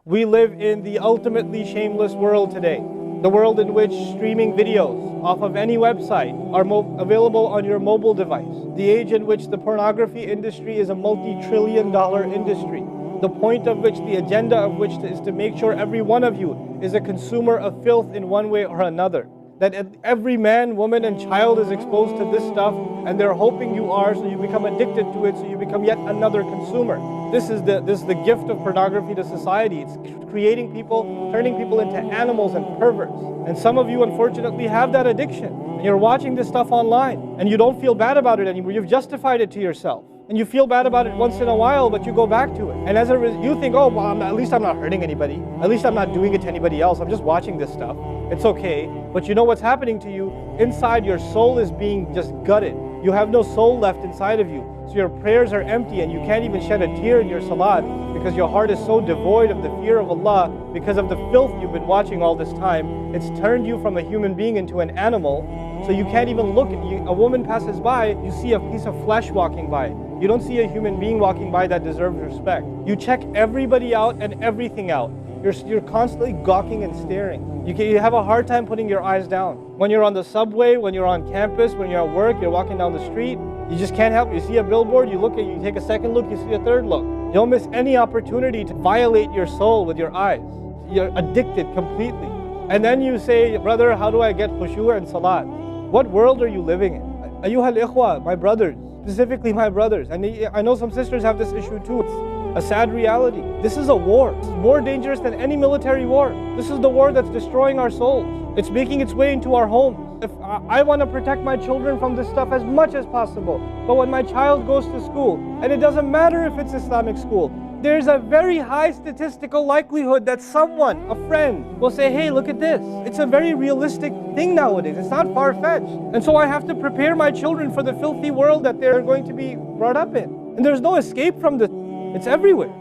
We live in the ultimately shameless world today. The world in which streaming videos off of any website are available on your mobile device. The age in which the pornography industry is a multi-trillion-dollar industry. The point of which, the agenda of which is to make sure every one of you is a consumer of filth in one way or another. That every man, woman, and child is exposed to this stuff, and they're hoping you are, so you become addicted to it, so you become yet another consumer. This is the gift of pornography to society. It's creating people, turning people into animals and perverts. And some of you, unfortunately, have that addiction. And you're watching this stuff online, and you don't feel bad about it anymore. You've justified it to yourself. And you feel bad about it once in a while, but you go back to it. And as a result, you think, oh, well, at least I'm not hurting anybody. At least I'm not doing it to anybody else. I'm just watching this stuff. It's okay. But you know what's happening to you? Inside, your soul is being just gutted. You have no soul left inside of you. So your prayers are empty, and you can't even shed a tear in your salat because your heart is so devoid of the fear of Allah because of the filth you've been watching all this time. It's turned you from a human being into an animal, so you can't even look. A woman passes by, you see a piece of flesh walking by. You don't see a human being walking by that deserves respect. You check everybody out and everything out. You're constantly gawking and staring. You have a hard time putting your eyes down. When you're on the subway, when you're on campus, when you're at work, you're walking down the street, you just can't help. You see a billboard, you take a second look, you see a third look. You don't miss any opportunity to violate your soul with your eyes. You're addicted completely. And then you say, brother, how do I get khushu' and salat? What world are you living in? Ayyuhal ikhwa, my brothers, specifically my brothers. And I know some sisters have this issue too. It's a sad reality. This is a war. It's more dangerous than any military war. This is the war that's destroying our souls. It's making its way into our homes. If I want to protect my children from this stuff as much as possible, but when my child goes to school, and it doesn't matter if it's Islamic school, there's a very high statistical likelihood that someone, a friend, will say, hey, look at this. It's a very realistic thing nowadays. It's not far-fetched. And so I have to prepare my children for the filthy world that they're going to be brought up in. And there's no escape from this. It's everywhere.